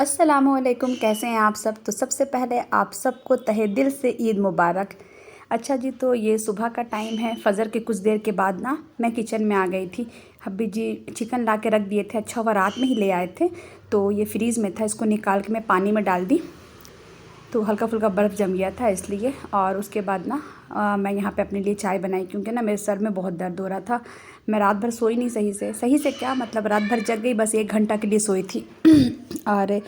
अस्सलामुअलैकुम, कैसे हैं आप सब। तो सबसे पहले आप सबको तहे दिल से ईद मुबारक। अच्छा जी, तो ये सुबह का टाइम है। फ़जर के कुछ देर के बाद ना मैं किचन में आ गई थी। हब्बी जी चिकन ला के रख दिए थे। अच्छा हुआ रात में ही ले आए थे, तो ये फ्रीज़ में था। इसको निकाल के मैं पानी में डाल दी तो हल्का फुल्का बर्फ़ जम गया था इसलिए। और उसके बाद ना मैं यहाँ पे अपने लिए चाय बनाई, क्योंकि ना मेरे सर में बहुत दर्द हो रहा था। मैं रात भर सोई नहीं सही से क्या मतलब, रात भर जग गई, बस 1 घंटा के लिए सोई थी। और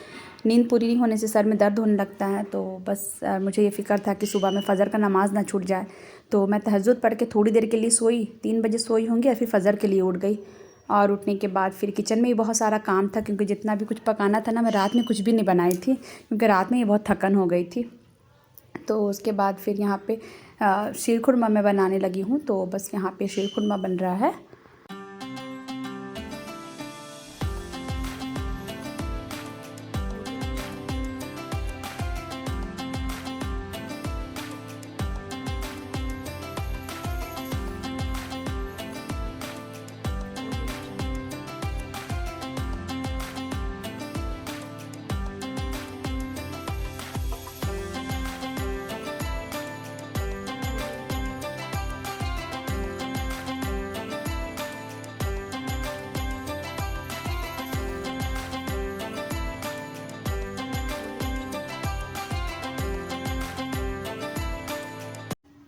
नींद पूरी नहीं होने से सर में दर्द होने लगता है। तो बस मुझे ये फ़िक्र था कि सुबह में फ़जर का नमाज़ ना छूट जाए। तो मैं तहज्जुद पढ़ के थोड़ी देर के लिए सोई, 3 बजे सोई होंगी, और फिर फ़जर के लिए उठ गई। और उठने के बाद फिर किचन में ही बहुत सारा काम था, क्योंकि जितना भी कुछ पकाना था ना, मैं रात में कुछ भी नहीं बनाई थी, क्योंकि रात में ही बहुत थकन हो गई थी। तो उसके बाद फिर यहाँ पे शीर खुरमा मैं बनाने लगी हूँ। तो बस यहाँ पे शीर खुरमा बन रहा है।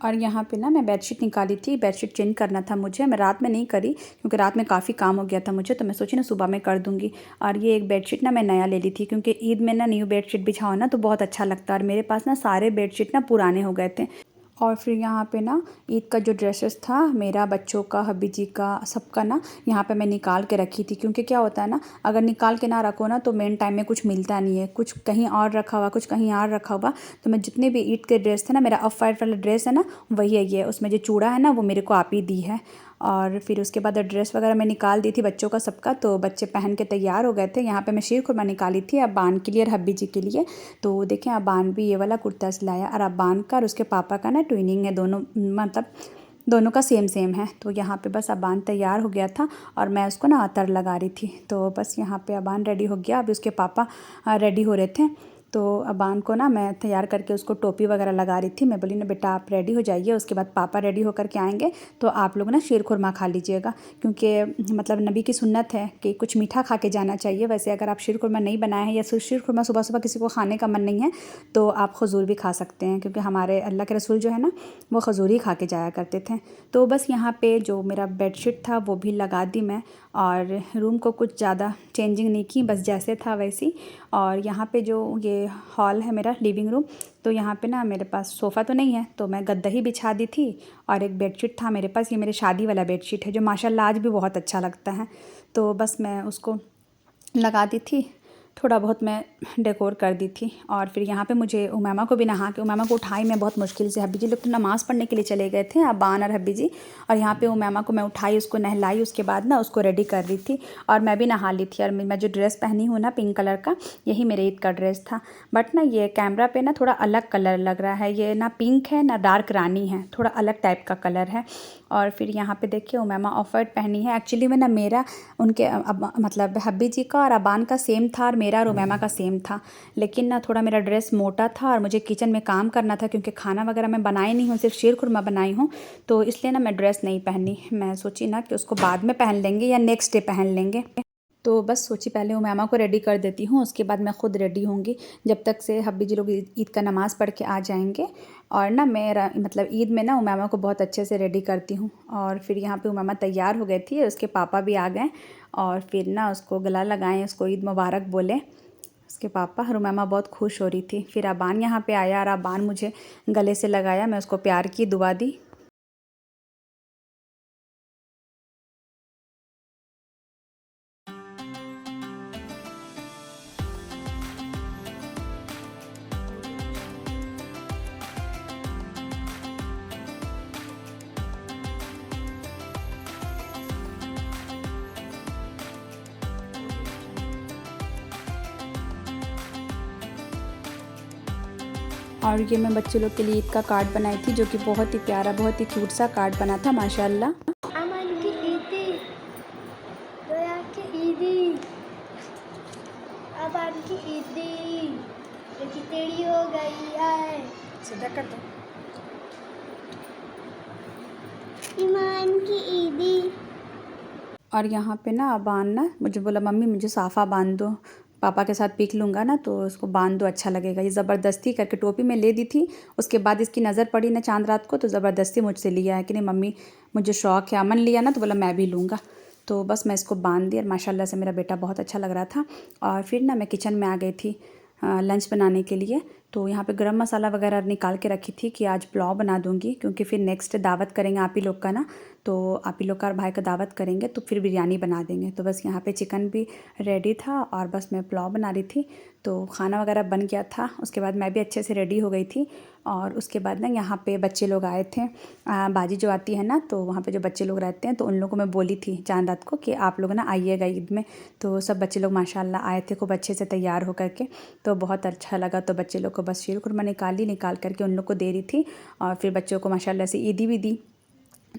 और यहाँ पे ना मैं बेडशीट निकाली थी, बेडशीट चेंज करना था मुझे। मैं रात में नहीं करी, क्योंकि रात में काफ़ी काम हो गया था मुझे, तो मैं सोची ना सुबह में कर दूँगी। और ये एक बेडशीट ना मैं नया ले ली थी, क्योंकि ईद में ना न्यू बेडशीट बिछाओ ना तो बहुत अच्छा लगता है। और मेरे पास ना सारे बेडशीट ना पुराने हो गए थे। और फिर यहाँ पे ना ईद का जो ड्रेसेस था मेरा, बच्चों का, हब्बी जी का, सबका ना यहाँ पे मैं निकाल के रखी थी। क्योंकि क्या होता है ना, अगर निकाल के ना रखो ना तो मेन टाइम में कुछ मिलता नहीं है, कुछ कहीं और रखा हुआ, कुछ कहीं और रखा हुआ। तो मैं जितने भी ईद के ड्रेस थे ना, मेरा ऑफ वाइट वाला ड्रेस है ना, वही है ये। उसमें जो चूड़ा है ना वो मेरे को आप ही दी है। और फिर उसके बाद ड्रेस वगैरह मैं निकाल दी थी बच्चों का, सबका। तो बच्चे पहन के तैयार हो गए थे। यहाँ पे मैं शीर खुरमा निकाली थी अब्बान के लिए और हब्बी जी के लिए। तो देखें, अब्बान भी ये वाला कुर्ता सिलाया, और अब्बान का और उसके पापा का ना ट्विनिंग है, दोनों मतलब दोनों का सेम सेम है। तो यहाँ पे बस अब्बान तैयार हो गया था और मैं उसको ना अतर लगा रही थी। तो बस यहाँ पे अब्बान रेडी हो गया, अभी उसके पापा रेडी हो रहे थे। तो अब्बान को ना मैं तैयार करके उसको टोपी वगैरह लगा रही थी। मैं बोली ना बेटा आप रेडी हो जाइए, उसके बाद पापा रेडी होकर के आएंगे तो आप लोग ना शीर खुरमा खा लीजिएगा, क्योंकि मतलब नबी की सुन्नत है कि कुछ मीठा खा के जाना चाहिए। वैसे अगर आप शीर खुरमा नहीं बनाए हैं या शीर खुरमा सुबह सुबह किसी को खाने का मन नहीं है तो आप खजूर भी खा सकते हैं, क्योंकि हमारे अल्लाह के रसूल जो है ना वो खजूर ही खा के जाया करते थे। तो बस यहाँ पे जो मेरा बेडशीट था वो भी लगा दी मैं, और रूम को कुछ ज़्यादा चेंजिंग नहीं की, बस जैसे था वैसी। और यहाँ पे जो ये हॉल है मेरा, लिविंग रूम, तो यहाँ पे ना मेरे पास सोफ़ा तो नहीं है, तो मैं गद्दा ही बिछा दी थी। और एक बेडशीट था मेरे पास, ये मेरे शादी वाला बेडशीट है जो माशाल्लाह आज भी बहुत अच्छा लगता है। तो बस मैं उसको लगा दी थी, थोड़ा बहुत मैं डेकोर कर दी थी। और फिर यहाँ पे मुझे उमामा को भी नहा के, उमामा को उठाई मैं बहुत मुश्किल से। हब्बी जी लोग तो नमाज़ पढ़ने के लिए चले गए थे, अब्बान और हब्बी जी। और यहाँ पे उमामा को मैं उठाई, उसको नहलाई, उसके बाद ना उसको रेडी कर रही थी। और मैं भी नहा ली थी। और मैं जो ड्रेस पहनी हूँ ना पिंक कलर का, यही मेरे ईद का ड्रेस था। बट ना ये कैमरा पे ना थोड़ा अलग कलर लग रहा है, ये ना पिंक है ना डार्क रानी है, थोड़ा अलग टाइप का कलर है। और फिर यहाँ पे देखिए उमामा ऑफ वाइट पहनी है। एक्चुअली में ना मेरा उनके मतलब हब्बी जी का और अबान का सेम था, और मेरा और उमामा का सेम था। लेकिन ना थोड़ा मेरा ड्रेस मोटा था और मुझे किचन में काम करना था, क्योंकि खाना वगैरह मैं बनाई नहीं हूँ, सिर्फ शीर खुरमा बनाई हूँ। तो इसलिए ना मैं ड्रेस नहीं पहनी। मैं सोची ना कि उसको बाद में पहन लेंगे या नेक्स्ट डे पहन लेंगे। तो बस सोची पहले उमामा को रेडी कर देती हूँ, उसके बाद मैं ख़ुद रेडी होंगी, जब तक से हब्बी जी लोग ईद का नमाज़ पढ़ के आ जाएंगे। और ना मैं मतलब ईद में ना उमामा को बहुत अच्छे से रेडी करती हूँ। और फिर यहाँ पे उमामा तैयार हो गई थी, उसके पापा भी आ गए। और फिर ना उसको गला लगाएं, उसको ईद मुबारक बोले उसके पापा। और उमामा बहुत खुश हो रही थी। फिर अबान यहाँ पे आया और अबान मुझे गले से लगाया, मैं उसको प्यार की दुआ दी। और ये मैं बच्चे लोग के लिए ईद का कार्ड बनाई थी, जो कि बहुत ही प्यारा, बहुत ही क्यूट सा कार्ड बना था माशाल्लाह। अमन की ईदी, दोया की ईदी, ईमान की ईदी, ये खिचड़ी हो गई है। सीधा कर दो। ईमान की ईदी। और यहाँ पे ना अबान ना मुझे बोला मम्मी मुझे साफ़ा बांध दो, पापा के साथ पीक लूँगा ना तो उसको बांध दो, अच्छा लगेगा। ये ज़बरदस्ती करके टोपी में ले दी थी, उसके बाद इसकी नज़र पड़ी ना चांद रात को तो ज़बरदस्ती मुझसे लिया है कि नहीं मम्मी मुझे शौक़ है। अमन लिया ना तो बोला मैं भी लूँगा, तो बस मैं इसको बांध दी और माशाल्लाह से मेरा बेटा बहुत अच्छा लग रहा था। और फिर ना मैं किचन में आ गई थी लंच बनाने के लिए। तो यहाँ पे गरम मसाला वगैरह निकाल के रखी थी कि आज पुलाव बना दूँगी, क्योंकि फिर नेक्स्ट दावत करेंगे आप ही लोग का ना, तो आप ही लोग का और भाई का दावत करेंगे तो फिर बिरयानी बना देंगे। तो बस यहाँ पे चिकन भी रेडी था और बस मैं पुलाव बना रही थी, तो खाना वगैरह बन गया था। उसके बाद मैं भी अच्छे से रेडी हो गई थी और उसके बाद ना यहाँ पे बच्चे लोग आए थे। बाजी जो आती है ना तो वहाँ पे जो बच्चे लोग रहते हैं तो उन लोगों को मैं बोली थी चांद रात को कि आप लोग ना आइएगा ईद में। तो सब बच्चे लोग माशाल्लाह आए थे खूब अच्छे से तैयार होकर के, तो बहुत अच्छा लगा। तो बच्चे लोग को बस शीर खुरमा निकाल करके उन लोग को दे रही थी और फिर बच्चों को माशाल्लाह से ईदी भी दी।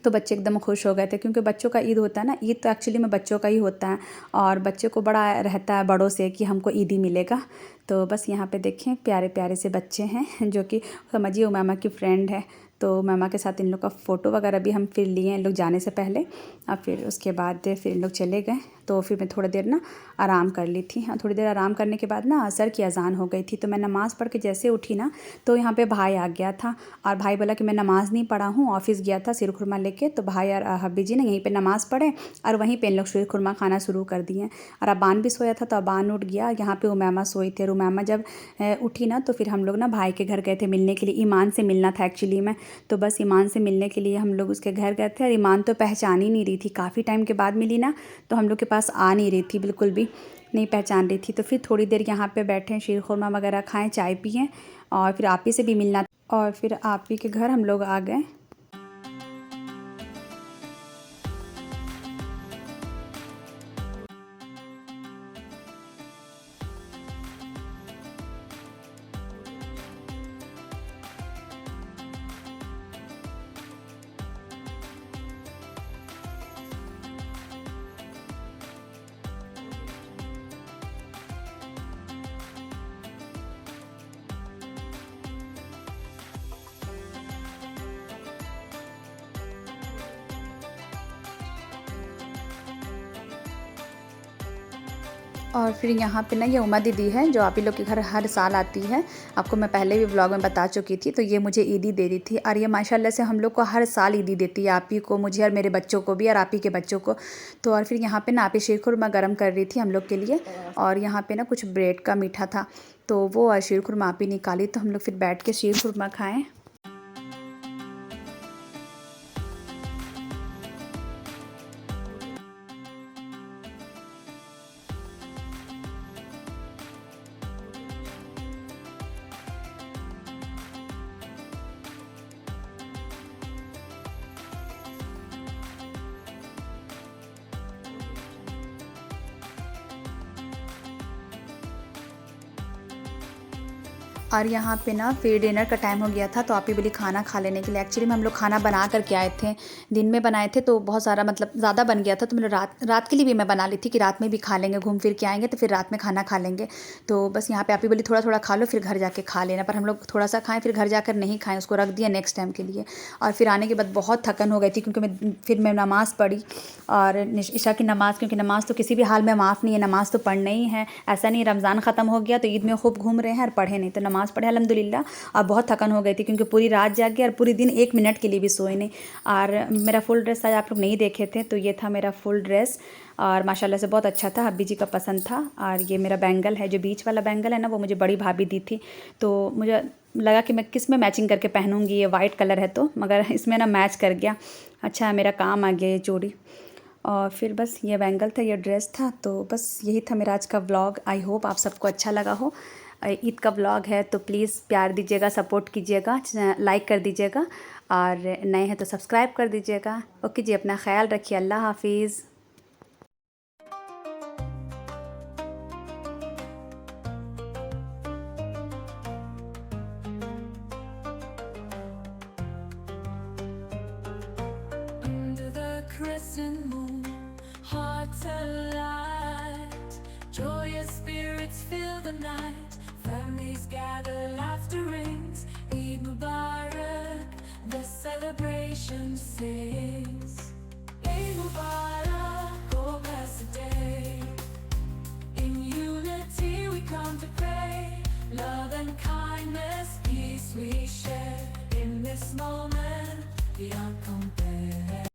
तो बच्चे एकदम खुश हो गए थे, क्योंकि बच्चों का ईद होता है ना, ईद तो एक्चुअली में बच्चों का ही होता है और बच्चे को बड़ा रहता है बड़ों से कि हमको ईदी मिलेगा। तो बस यहाँ पे देखें प्यारे प्यारे से बच्चे हैं जो कि समझिए उमामा की फ्रेंड है। तो मामा के साथ इन लोग का फ़ोटो वगैरह भी हम फिर लिए इन लोग जाने से पहले, और फिर उसके बाद फिर इन लोग चले गए। तो फिर मैं थोड़ी देर ना आराम कर ली थी। थोड़ी देर आराम करने के बाद ना असर की अज़ान हो गई थी, तो मैं नमाज़ पढ़ के जैसे उठी ना तो यहाँ पे भाई आ गया था और भाई बोला कि मैं नमाज़ नहीं पढ़ा हूँ, ऑफ़िस गया था सिर खुरमा लेके। तो भाई और हब्बी जी ने यहीं पे नमाज़ पढ़े और वहीं पे इन लोग सिर खुरमा खाना शुरू कर दिए। और अबान भी सोया था तो अबान उठ गया। यहाँ पे उमामा सोई थी और उमामा जब उठी ना तो फिर हम लोग ना भाई के घर गए थे मिलने के लिए। ईमान से मिलना था एक्चुअली में, तो बस ईमान से मिलने के लिए हम लोग उसके घर गए थे। और ईमान तो पहचान ही नहीं रही थी, काफ़ी टाइम के बाद मिली ना तो हम लोग के पास आ नहीं रही थी, बिल्कुल भी नहीं पहचान रही थी। तो फिर थोड़ी देर यहाँ पे बैठे, शीर खुरमा वगैरह खाएं, चाय पिए और फिर आप ही से भी मिलना और फिर आप ही के घर हम लोग आ गए। और फिर यहाँ पे ना ये उमा दीदी है जो आप ही लोग के घर हर साल आती है, आपको मैं पहले भी व्लॉग में बता चुकी थी। तो ये मुझे ईदी दे रही थी और ये माशाल्लाह से हम लोग को हर साल ईदी देती है, आप ही को, मुझे और मेरे बच्चों को भी और आप ही के बच्चों को। तो और फिर यहाँ पे ना आप ही शीर खुरमा गर्म कर रही थी हम लोग के लिए और यहाँ पे ना कुछ ब्रेड का मीठा था तो वो और शीर खुरमा आप ही निकाली, तो हम लोग फिर बैठ के शीर खुरमा खाएँ। और यहाँ पे ना फिर डिनर का टाइम हो गया था तो आप ही बोली खाना खा लेने के लिए। एक्चुअली में हम लोग खाना बना करके आए थे, दिन में बनाए थे तो बहुत सारा मतलब ज़्यादा बन गया था, तो मैंने रात के लिए भी मैं बना ली थी कि रात में भी खा लेंगे, घूम फिर के आएंगे तो फिर रात में खाना खा लेंगे। तो बस यहाँ पे आप ही बोली थोड़ा थोड़ा खा लो फिर घर जाके खा लेना, पर हम लोग थोड़ा सा खाएँ फिर घर जाकर नहीं खाएँ, उसको रख दिया नेक्स्ट टाइम के लिए। और फिर आने के बाद बहुत थकन हो गई थी क्योंकि मैं नमाज़ पढ़ी और ईशा की नमाज़, क्योंकि नमाज़ तो किसी भी हाल में माफ़ नहीं है, नमाज़ तो पढ़ना ही है। ऐसा नहीं रमज़ान ख़त्म हो गया तो ईद में खूब घूम रहे हैं और पढ़े नहीं, तो नमाज़ पढ़े अल्हम्दुलिल्लाह। और बहुत थकन हो गई थी क्योंकि पूरी रात जाग गया और पूरी दिन 1 मिनट के लिए भी सोए नहीं। और मेरा फुल ड्रेस आज आप लोग नहीं देखे थे, तो ये था मेरा फुल ड्रेस और माशाल्लाह से बहुत अच्छा था, हब्बी जी का पसंद था। और ये मेरा बैंगल है, जो बीच वाला बैंगल है ना, वो मुझे बड़ी भाभी दी थी, तो मुझे लगा कि मैं किस में मैचिंग करके पहनूंगी, ये वाइट कलर है तो, मगर इसमें ना मैच कर गया। अच्छा मेरा काम आ गया ये चूड़ी। और फिर बस ये बैंगल था, ये ड्रेस था, तो बस यही था मेरा आज का व्लॉग। आई होप आप सबको अच्छा लगा हो। ईद का व्लॉग है तो प्लीज़ प्यार दीजिएगा, सपोर्ट कीजिएगा, लाइक कर दीजिएगा और नए हैं तो सब्सक्राइब कर दीजिएगा। ओके जी, अपना ख्याल रखिए, अल्लाह हाफिज़। Under the crescent moon, hearts alight, joyous spirits fill families gather, laughter rings. Eid Mubarak, the celebrations sing.